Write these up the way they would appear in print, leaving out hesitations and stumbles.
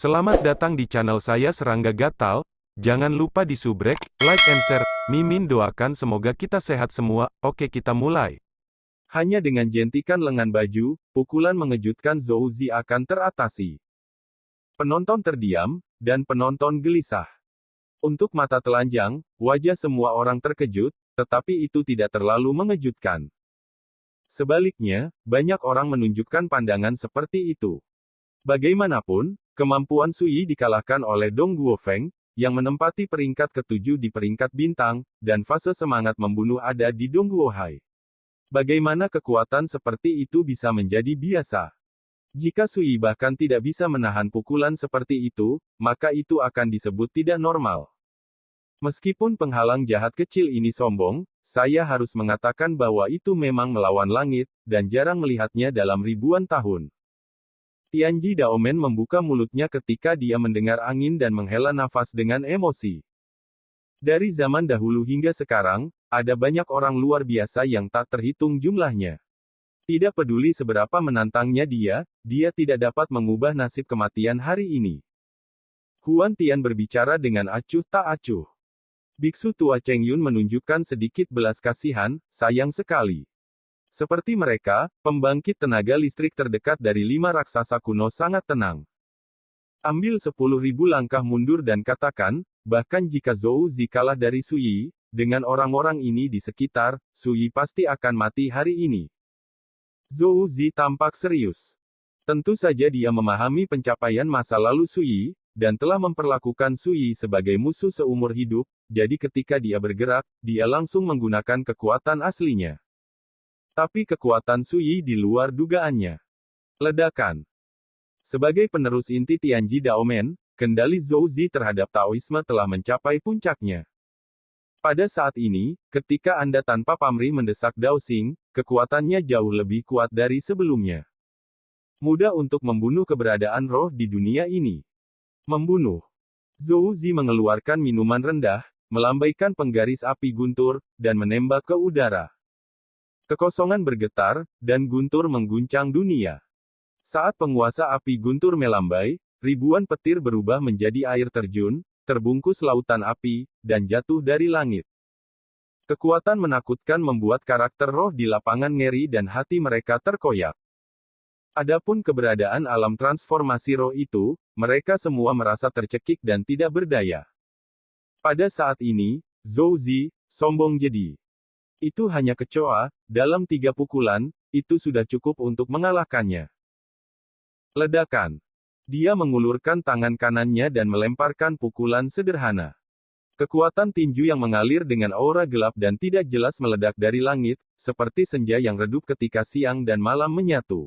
Selamat datang di channel saya Serangga Gatal. Jangan lupa di subrek, like and share. Mimin doakan semoga kita sehat semua. Oke, kita mulai. Hanya dengan jentikan lengan baju, pukulan mengejutkan Zhou Zi akan teratasi. Penonton terdiam, dan penonton gelisah. Untuk mata telanjang, wajah semua orang terkejut, tetapi itu tidak terlalu mengejutkan. Sebaliknya, banyak orang menunjukkan pandangan seperti itu. Bagaimanapun, kemampuan Sui dikalahkan oleh Dong Guofeng, yang menempati peringkat ke-7 di peringkat bintang, dan fase semangat membunuh ada di Dong Guohai. Bagaimana kekuatan seperti itu bisa menjadi biasa? Jika Sui bahkan tidak bisa menahan pukulan seperti itu, maka itu akan disebut tidak normal. Meskipun penghalang jahat kecil ini sombong, saya harus mengatakan bahwa itu memang melawan langit, dan jarang melihatnya dalam ribuan tahun. Tianji Daomen membuka mulutnya ketika dia mendengar angin dan menghela nafas dengan emosi. Dari zaman dahulu hingga sekarang, ada banyak orang luar biasa yang tak terhitung jumlahnya. Tidak peduli seberapa menantangnya dia tidak dapat mengubah nasib kematian hari ini. Huan Tian berbicara dengan acuh tak acuh. Biksu tua Cheng Yun menunjukkan sedikit belas kasihan, sayang sekali. Seperti mereka, pembangkit tenaga listrik terdekat dari 5 raksasa kuno sangat tenang. Ambil 10.000 langkah mundur dan katakan, bahkan jika Zhou Zi kalah dari Sui, dengan orang-orang ini di sekitar, Sui pasti akan mati hari ini. Zhou Zi tampak serius. Tentu saja dia memahami pencapaian masa lalu Sui, dan telah memperlakukan Sui sebagai musuh seumur hidup, jadi ketika dia bergerak, dia langsung menggunakan kekuatan aslinya. Tapi kekuatan Sui di luar dugaannya. Ledakan. Sebagai penerus inti Tianji Daomen, kendali Zhou Zi terhadap Taoisme telah mencapai puncaknya. Pada saat ini, ketika Anda tanpa pamrih mendesak Dao Xing, kekuatannya jauh lebih kuat dari sebelumnya. Mudah untuk membunuh keberadaan roh di dunia ini. Membunuh. Zhou Zi mengeluarkan minuman rendah, melambaikan penggaris api guntur, dan menembak ke udara. Kekosongan bergetar, dan guntur mengguncang dunia. Saat penguasa api guntur melambai, ribuan petir berubah menjadi air terjun, terbungkus lautan api, dan jatuh dari langit. Kekuatan menakutkan membuat karakter roh di lapangan ngeri dan hati mereka terkoyak. Adapun keberadaan alam transformasi roh itu, mereka semua merasa tercekik dan tidak berdaya. Pada saat ini, Zhou Zi, sombong jadi. Itu hanya kecoa, dalam 3 pukulan, itu sudah cukup untuk mengalahkannya. Ledakan. Dia mengulurkan tangan kanannya dan melemparkan pukulan sederhana. Kekuatan tinju yang mengalir dengan aura gelap dan tidak jelas meledak dari langit, seperti senja yang redup ketika siang dan malam menyatu.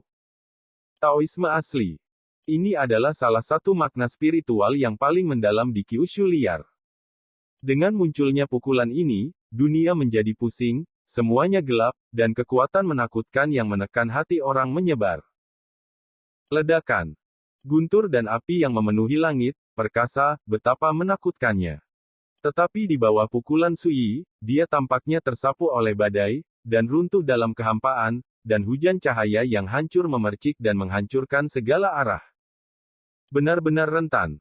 Taoisme asli. Ini adalah salah satu makna spiritual yang paling mendalam di Kyushu liar. Dengan munculnya pukulan ini, dunia menjadi pusing, semuanya gelap, dan kekuatan menakutkan yang menekan hati orang menyebar. Ledakan. Guntur dan api yang memenuhi langit, perkasa, betapa menakutkannya. Tetapi di bawah pukulan Sui, dia tampaknya tersapu oleh badai, dan runtuh dalam kehampaan, dan hujan cahaya yang hancur memercik dan menghancurkan segala arah. Benar-benar rentan.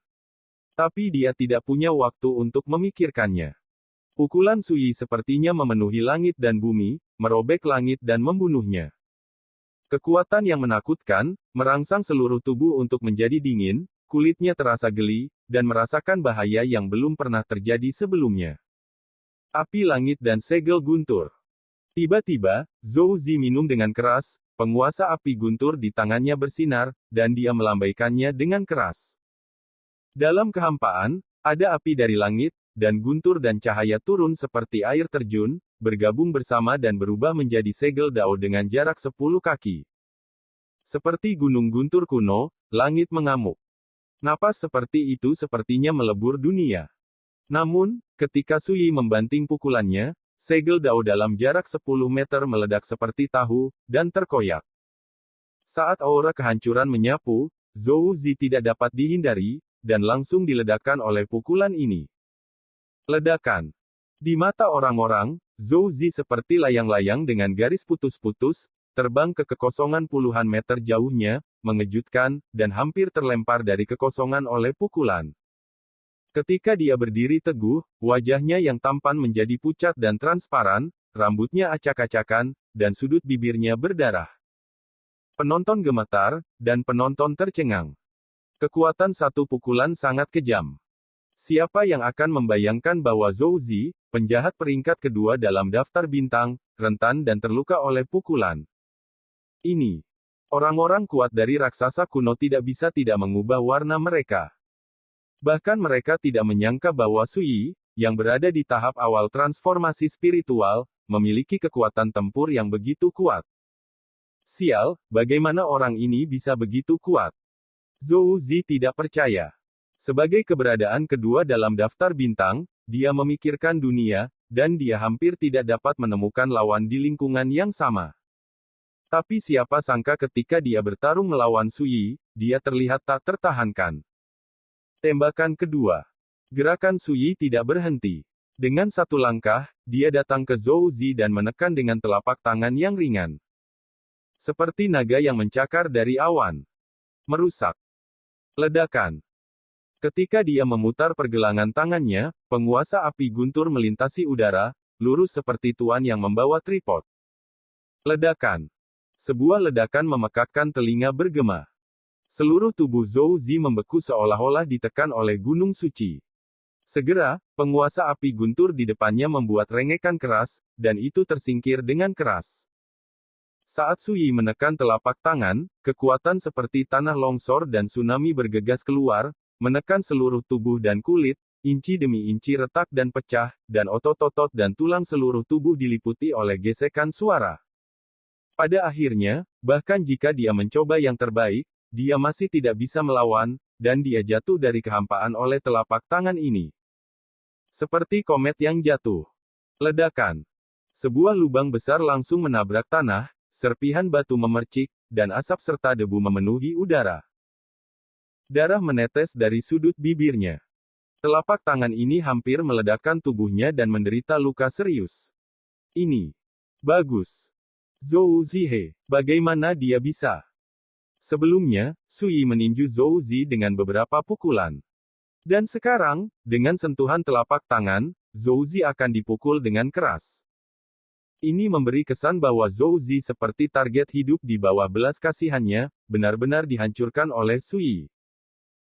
Tapi dia tidak punya waktu untuk memikirkannya. Pukulan Sui sepertinya memenuhi langit dan bumi, merobek langit dan membunuhnya. Kekuatan yang menakutkan, merangsang seluruh tubuh untuk menjadi dingin, kulitnya terasa geli, dan merasakan bahaya yang belum pernah terjadi sebelumnya. Api langit dan segel guntur. Tiba-tiba, Zhou Zi minum dengan keras, penguasa api guntur di tangannya bersinar, dan dia melambaikannya dengan keras. Dalam kehampaan, ada api dari langit, dan guntur dan cahaya turun seperti air terjun, bergabung bersama dan berubah menjadi segel dao dengan jarak 10 kaki. Seperti gunung guntur kuno, langit mengamuk. Napas seperti itu sepertinya melebur dunia. Namun, ketika Sui membanting pukulannya, segel dao dalam jarak 10 meter meledak seperti tahu, dan terkoyak. Saat aura kehancuran menyapu, Zhou Zi tidak dapat dihindari, dan langsung diledakkan oleh pukulan ini. Ledakan. Di mata orang-orang, Zhou Zi seperti layang-layang dengan garis putus-putus, terbang ke kekosongan puluhan meter jauhnya, mengejutkan, dan hampir terlempar dari kekosongan oleh pukulan. Ketika dia berdiri teguh, wajahnya yang tampan menjadi pucat dan transparan, rambutnya acak-acakan, dan sudut bibirnya berdarah. Penonton gemetar, dan penonton tercengang. Kekuatan satu pukulan sangat kejam. Siapa yang akan membayangkan bahwa Zhou Zi, penjahat peringkat kedua dalam daftar bintang, rentan dan terluka oleh pukulan ini. Orang-orang kuat dari raksasa kuno tidak bisa tidak mengubah warna mereka. Bahkan mereka tidak menyangka bahwa Sui, yang berada di tahap awal transformasi spiritual, memiliki kekuatan tempur yang begitu kuat. Sial, bagaimana orang ini bisa begitu kuat? Zhou Zi tidak percaya. Sebagai keberadaan kedua dalam daftar bintang, dia memikirkan dunia, dan dia hampir tidak dapat menemukan lawan di lingkungan yang sama. Tapi siapa sangka ketika dia bertarung melawan Sui, dia terlihat tak tertahankan. Tembakan kedua. Gerakan Sui tidak berhenti. Dengan satu langkah, dia datang ke Zhou Zi dan menekan dengan telapak tangan yang ringan. Seperti naga yang mencakar dari awan. Merusak. Ledakan. Ketika dia memutar pergelangan tangannya, penguasa api guntur melintasi udara, lurus seperti tuan yang membawa tripod. Ledakan. Sebuah ledakan memekakkan telinga bergema. Seluruh tubuh Zhou Zi membeku seolah-olah ditekan oleh gunung suci. Segera, penguasa api guntur di depannya membuat rengekan keras, dan itu tersingkir dengan keras. Saat Sui menekan telapak tangan, kekuatan seperti tanah longsor dan tsunami bergegas keluar, menekan seluruh tubuh dan kulit, inci demi inci retak dan pecah, dan otot-otot dan tulang seluruh tubuh diliputi oleh gesekan suara. Pada akhirnya, bahkan jika dia mencoba yang terbaik, dia masih tidak bisa melawan, dan dia jatuh dari kehampaan oleh telapak tangan ini. Seperti komet yang jatuh. Ledakan. Sebuah lubang besar langsung menabrak tanah, serpihan batu memercik, dan asap serta debu memenuhi udara. Darah menetes dari sudut bibirnya. Telapak tangan ini hampir meledakkan tubuhnya dan menderita luka serius. Ini. Bagus. Zhou Zihe, bagaimana dia bisa? Sebelumnya, Sui meninju Zhou Zi dengan beberapa pukulan. Dan sekarang, dengan sentuhan telapak tangan, Zhou Zi akan dipukul dengan keras. Ini memberi kesan bahwa Zhou Zi seperti target hidup di bawah belas kasihannya, benar-benar dihancurkan oleh Sui.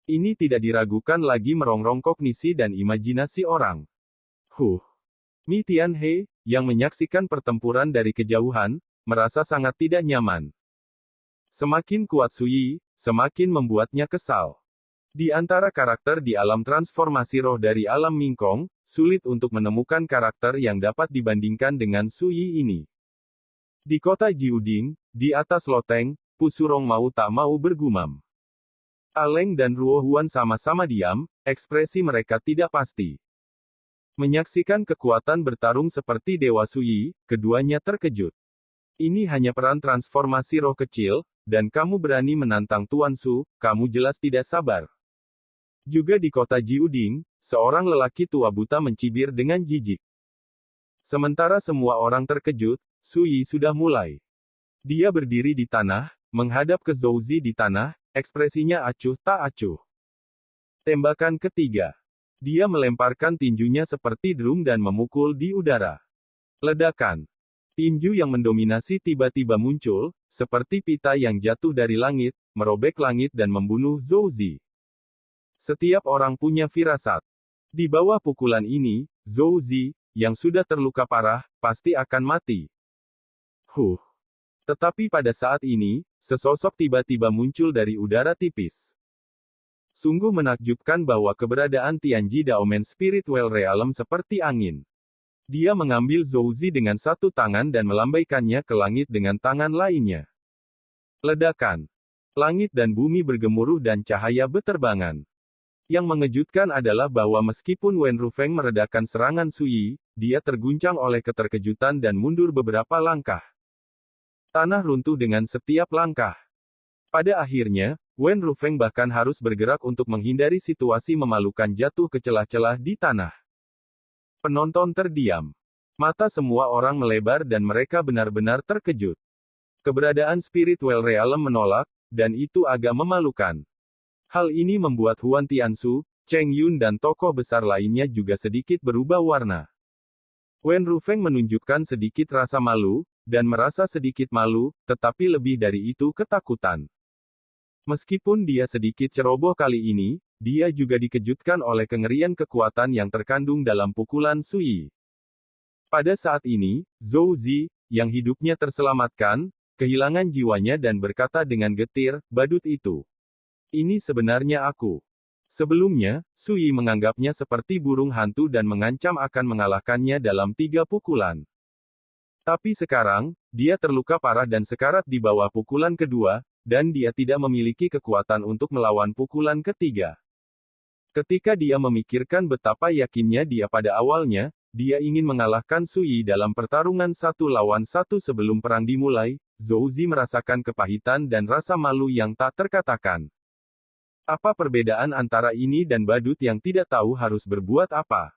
Ini tidak diragukan lagi merongrong kognisi dan imajinasi orang. Mi Tianhe, yang menyaksikan pertempuran dari kejauhan, merasa sangat tidak nyaman. Semakin kuat Sui, semakin membuatnya kesal. Di antara karakter di alam transformasi roh dari alam Mingkong, sulit untuk menemukan karakter yang dapat dibandingkan dengan Sui ini. Di kota Jiuding, di atas loteng, Pusurong mau tak mau bergumam. Aleng dan Ruo Huan sama-sama diam, ekspresi mereka tidak pasti. Menyaksikan kekuatan bertarung seperti Dewa Sui, keduanya terkejut. Ini hanya peran transformasi roh kecil, dan kamu berani menantang Tuan Su, kamu jelas tidak sabar. Juga di kota Jiuding, seorang lelaki tua buta mencibir dengan jijik. Sementara semua orang terkejut, Sui sudah mulai. Dia berdiri di tanah, menghadap ke Zhou Zi di tanah, ekspresinya acuh tak acuh. Tembakan ketiga. Dia melemparkan tinjunya seperti drum dan memukul di udara. Ledakan. Tinju yang mendominasi tiba-tiba muncul, seperti pita yang jatuh dari langit, merobek langit dan membunuh Zhou Zi. Setiap orang punya firasat. Di bawah pukulan ini, Zhou Zi, yang sudah terluka parah, pasti akan mati. Tetapi pada saat ini, sesosok tiba-tiba muncul dari udara tipis. Sungguh menakjubkan bahwa keberadaan Tianji Daomen Spiritual Realm seperti angin. Dia mengambil Zhou Zi dengan satu tangan dan melambaikannya ke langit dengan tangan lainnya. Ledakan. Langit dan bumi bergemuruh dan cahaya beterbangan. Yang mengejutkan adalah bahwa meskipun Wen Rufeng meredakan serangan Sui, dia terguncang oleh keterkejutan dan mundur beberapa langkah. Tanah runtuh dengan setiap langkah. Pada akhirnya, Wen Rufeng bahkan harus bergerak untuk menghindari situasi memalukan jatuh ke celah-celah di tanah. Penonton terdiam. Mata semua orang melebar dan mereka benar-benar terkejut. Keberadaan Spiritual Realm menolak, dan itu agak memalukan. Hal ini membuat Huan Tiansu, Cheng Yun dan tokoh besar lainnya juga sedikit berubah warna. Wen Rufeng menunjukkan sedikit rasa malu, dan merasa sedikit malu, tetapi lebih dari itu ketakutan. Meskipun dia sedikit ceroboh kali ini, dia juga dikejutkan oleh kengerian kekuatan yang terkandung dalam pukulan Sui. Pada saat ini, Zhou Zi, yang hidupnya terselamatkan, kehilangan jiwanya dan berkata dengan getir, badut itu. Ini sebenarnya aku. Sebelumnya, Sui menganggapnya seperti burung hantu dan mengancam akan mengalahkannya dalam 3 pukulan. Tapi sekarang, dia terluka parah dan sekarat di bawah pukulan kedua, dan dia tidak memiliki kekuatan untuk melawan pukulan ketiga. Ketika dia memikirkan betapa yakinnya dia pada awalnya, dia ingin mengalahkan Sui dalam pertarungan 1 lawan 1 sebelum perang dimulai, Zhou Zi merasakan kepahitan dan rasa malu yang tak terkatakan. Apa perbedaan antara ini dan badut yang tidak tahu harus berbuat apa?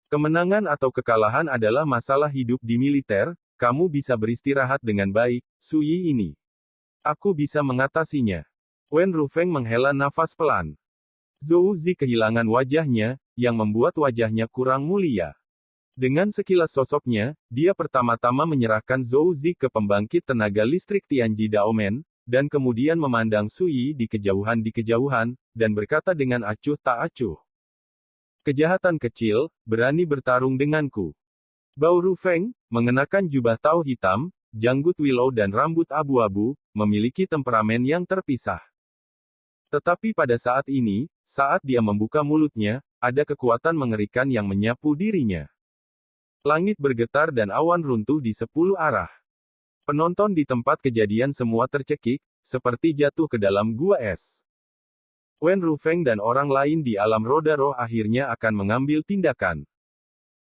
Kemenangan atau kekalahan adalah masalah hidup di militer, kamu bisa beristirahat dengan baik, Sui ini. Aku bisa mengatasinya. Wen Rufeng menghela nafas pelan. Zhou Zi kehilangan wajahnya, yang membuat wajahnya kurang mulia. Dengan sekilas sosoknya, dia pertama-tama menyerahkan Zhou Zi ke pembangkit tenaga listrik Tianji Daomen, dan kemudian memandang Sui di kejauhan, dan berkata dengan acuh tak acuh. Kejahatan kecil, berani bertarung denganku. Bao Rufeng, mengenakan jubah tau hitam, janggut willow dan rambut abu-abu, memiliki temperamen yang terpisah. Tetapi pada saat ini, saat dia membuka mulutnya, ada kekuatan mengerikan yang menyapu dirinya. Langit bergetar dan awan runtuh di 10 arah. Penonton di tempat kejadian semua tercekik, seperti jatuh ke dalam gua es. Wen Rufeng dan orang lain di alam roda roh akhirnya akan mengambil tindakan.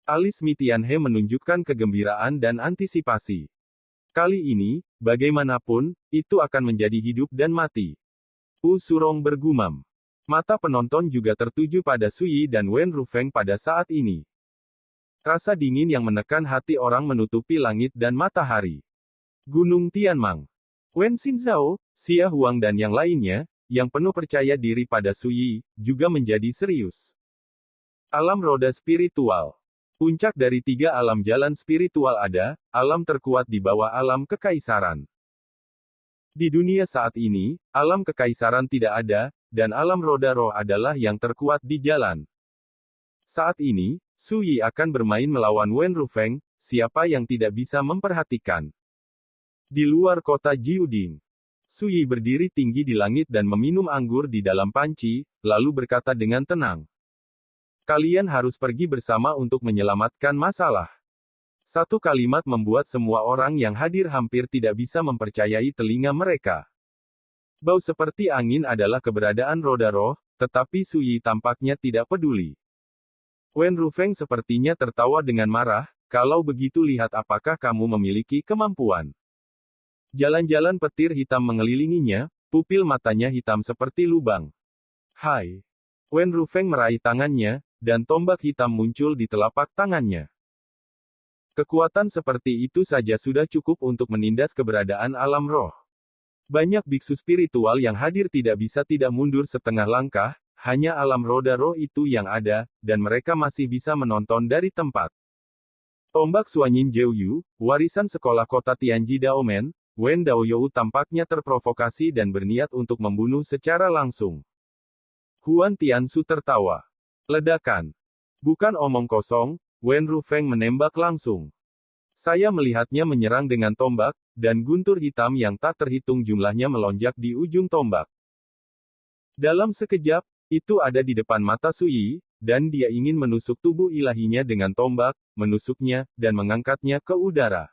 Alis Mi Tianhe menunjukkan kegembiraan dan antisipasi. Kali ini, bagaimanapun, itu akan menjadi hidup dan mati. Surong bergumam. Mata penonton juga tertuju pada Sui dan Wen Rufeng pada saat ini. Rasa dingin yang menekan hati orang menutupi langit dan matahari. Gunung Tianmang. Wen Xinzhao, Xia Huang dan yang lainnya, yang penuh percaya diri pada Sui, juga menjadi serius. Alam roda spiritual. Puncak dari 3 alam jalan spiritual ada, alam terkuat di bawah alam kekaisaran. Di dunia saat ini, alam kekaisaran tidak ada, dan alam roda roh adalah yang terkuat di jalan. Saat ini, Sui akan bermain melawan Wen Rufeng, siapa yang tidak bisa memperhatikan. Di luar kota Jiuding, Sui berdiri tinggi di langit dan meminum anggur di dalam panci, lalu berkata dengan tenang. Kalian harus pergi bersama untuk menyelamatkan masalah. Satu kalimat membuat semua orang yang hadir hampir tidak bisa mempercayai telinga mereka. Bau seperti angin adalah keberadaan roda roh, tetapi Sui tampaknya tidak peduli. Wen Rufeng sepertinya tertawa dengan marah, kalau begitu lihat apakah kamu memiliki kemampuan. Jalan-jalan petir hitam mengelilinginya, pupil matanya hitam seperti lubang. Hai. Wen Rufeng meraih tangannya, dan tombak hitam muncul di telapak tangannya. Kekuatan seperti itu saja sudah cukup untuk menindas keberadaan alam roh. Banyak biksu spiritual yang hadir tidak bisa tidak mundur setengah langkah, hanya alam roda roh itu yang ada, dan mereka masih bisa menonton dari tempat. Tombak Suanyin Jiuyu, warisan sekolah kota Tianji Daomen, Wen Daoyou tampaknya terprovokasi dan berniat untuk membunuh secara langsung. Huan Tiansu tertawa. Ledakan. Bukan omong kosong, Wen Rufeng menembak langsung. Saya melihatnya menyerang dengan tombak, dan guntur hitam yang tak terhitung jumlahnya melonjak di ujung tombak. Dalam sekejap, itu ada di depan mata Sui, dan dia ingin menusuk tubuh ilahinya dengan tombak, menusuknya, dan mengangkatnya ke udara.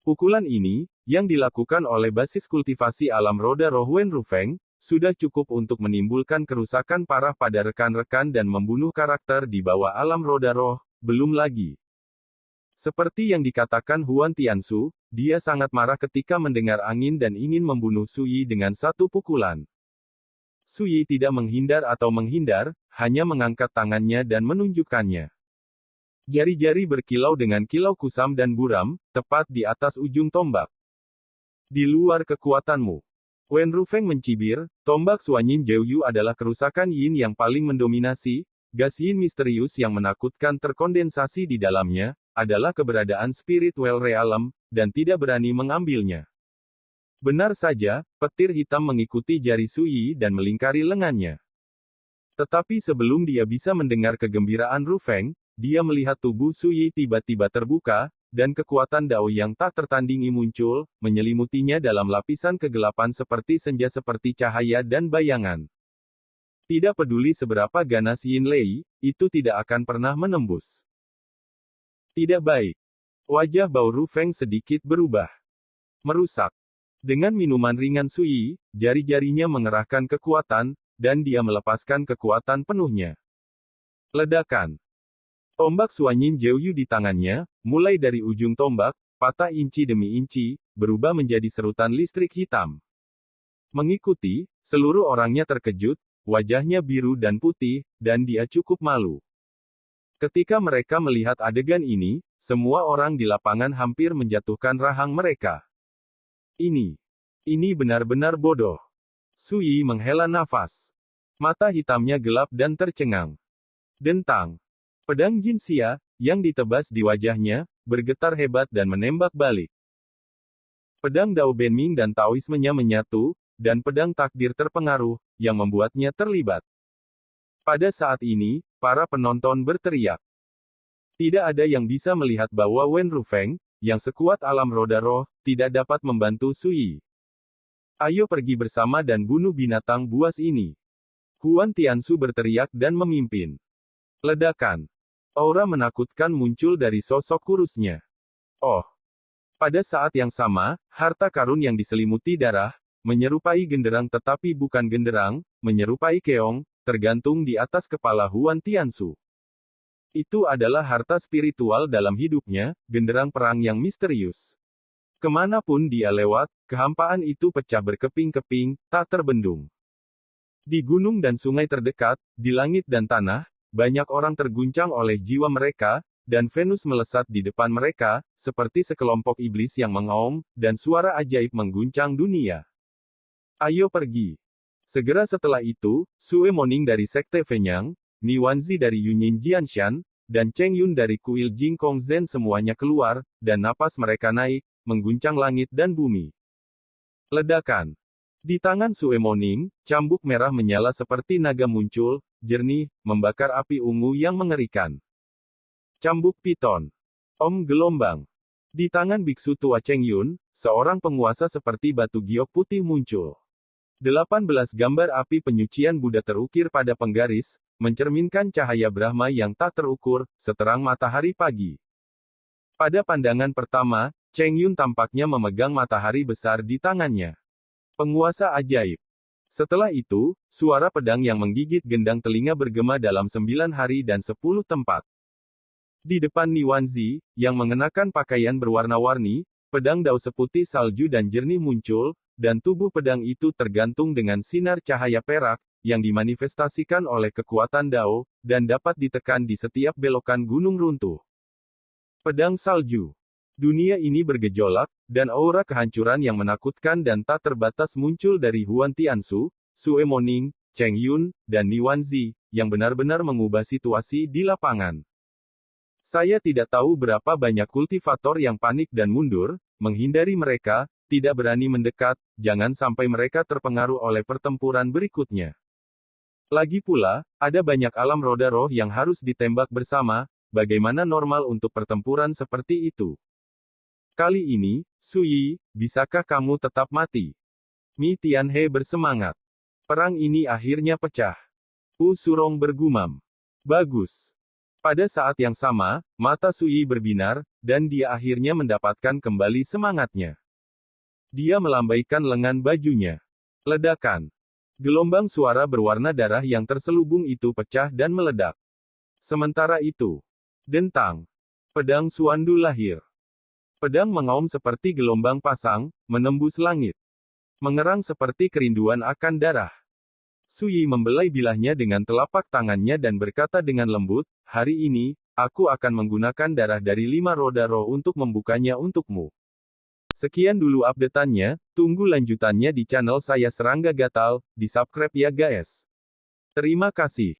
Pukulan ini, yang dilakukan oleh basis kultivasi alam roda roh Wen Rufeng, sudah cukup untuk menimbulkan kerusakan parah pada rekan-rekan dan membunuh karakter di bawah alam roda roh, belum lagi. Seperti yang dikatakan Huan Tiansu, dia sangat marah ketika mendengar angin dan ingin membunuh Sui dengan satu pukulan. Sui tidak menghindar atau menghindar, hanya mengangkat tangannya dan menunjukkannya. Jari-jari berkilau dengan kilau kusam dan buram, tepat di atas ujung tombak. Di luar kekuatanmu. Wen Rufeng mencibir, tombak Suanyin Jiuyu adalah kerusakan yin yang paling mendominasi, gas yin misterius yang menakutkan terkondensasi di dalamnya, adalah keberadaan spirit well realm, dan tidak berani mengambilnya. Benar saja, petir hitam mengikuti jari Sui dan melingkari lengannya. Tetapi sebelum dia bisa mendengar kegembiraan Rufeng, dia melihat tubuh Sui tiba-tiba terbuka, dan kekuatan Dao yang tak tertandingi muncul, menyelimutinya dalam lapisan kegelapan seperti senja seperti cahaya dan bayangan. Tidak peduli seberapa ganas Yin Lei, itu tidak akan pernah menembus. Tidak baik. Wajah Bao Rufeng sedikit berubah. Merusak. Dengan minuman ringan Sui, jari-jarinya mengerahkan kekuatan, dan dia melepaskan kekuatan penuhnya. Ledakan. Tombak Suanyin Jiuyu di tangannya, mulai dari ujung tombak, patah inci demi inci, berubah menjadi serutan listrik hitam. Mengikuti, seluruh orangnya terkejut, wajahnya biru dan putih, dan dia cukup malu. Ketika mereka melihat adegan ini, semua orang di lapangan hampir menjatuhkan rahang mereka. Ini benar-benar bodoh. Sui menghela nafas. Mata hitamnya gelap dan tercengang. Dentang. Pedang Jinxia, yang ditebas di wajahnya, bergetar hebat dan menembak balik. Pedang Dao Benming dan Taoismenya menyatu, dan pedang takdir terpengaruh, yang membuatnya terlibat. Pada saat ini, para penonton berteriak. Tidak ada yang bisa melihat bahwa Wen Rufeng, yang sekuat alam roda roh, tidak dapat membantu Sui. Ayo pergi bersama dan bunuh binatang buas ini. Huan Tiansu berteriak dan memimpin. Ledakan. Aura menakutkan muncul dari sosok kurusnya. Oh. Pada saat yang sama, harta karun yang diselimuti darah, menyerupai genderang tetapi bukan genderang, menyerupai keong, tergantung di atas kepala Huan Tiansu. Itu adalah harta spiritual dalam hidupnya, genderang perang yang misterius. Kemanapun dia lewat, kehampaan itu pecah berkeping-keping, tak terbendung. Di gunung dan sungai terdekat, di langit dan tanah, banyak orang terguncang oleh jiwa mereka, dan Venus melesat di depan mereka, seperti sekelompok iblis yang mengaum, dan suara ajaib mengguncang dunia. Ayo pergi. Segera setelah itu, Sue Moning dari Sekte Fenyang, Ni Wanzi dari Yunyin Jianshan, dan Cheng Yun dari Kuil Jingkong Zhen semuanya keluar, dan napas mereka naik, mengguncang langit dan bumi. Ledakan. Di tangan Sue Moning, cambuk merah menyala seperti naga muncul, jernih, membakar api ungu yang mengerikan. Cambuk Piton. Om gelombang. Di tangan biksu tua Cheng Yun, seorang penguasa seperti batu giok putih muncul. 18 gambar api penyucian Buddha terukir pada penggaris, mencerminkan cahaya Brahma yang tak terukur, seterang matahari pagi. Pada pandangan pertama, Cheng Yun tampaknya memegang matahari besar di tangannya. Penguasa ajaib. Setelah itu, suara pedang yang menggigit gendang telinga bergema dalam 9 hari dan 10 tempat. Di depan Ni Wanzi, yang mengenakan pakaian berwarna-warni, pedang Dao seputih salju dan jernih muncul, dan tubuh pedang itu tergantung dengan sinar cahaya perak, yang dimanifestasikan oleh kekuatan Dao, dan dapat ditekan di setiap belokan gunung runtuh. Pedang salju. Dunia ini bergejolak, dan aura kehancuran yang menakutkan dan tak terbatas muncul dari Huan Tiansu, Sue Moning, Cheng Yun, dan Ni Wanzi, yang benar-benar mengubah situasi di lapangan. Saya tidak tahu berapa banyak kultivator yang panik dan mundur, menghindari mereka, tidak berani mendekat, jangan sampai mereka terpengaruh oleh pertempuran berikutnya. Lagi pula, ada banyak alam roda roh yang harus ditembak bersama, bagaimana normal untuk pertempuran seperti itu? Kali ini, Sui, bisakah kamu tetap mati? Mi Tianhe bersemangat. Perang ini akhirnya pecah. Surong bergumam. Bagus. Pada saat yang sama, mata Sui berbinar, dan dia akhirnya mendapatkan kembali semangatnya. Dia melambaikan lengan bajunya. Ledakan. Gelombang suara berwarna darah yang terselubung itu pecah dan meledak. Sementara itu, dentang. Pedang Suandu lahir. Pedang mengaum seperti gelombang pasang, menembus langit. Mengerang seperti kerinduan akan darah. Sui membelai bilahnya dengan telapak tangannya dan berkata dengan lembut, hari ini, aku akan menggunakan darah dari 5 roda roh untuk membukanya untukmu. Sekian dulu updateannya, tunggu lanjutannya di channel saya Serangga Gatal, di subscribe ya guys. Terima kasih.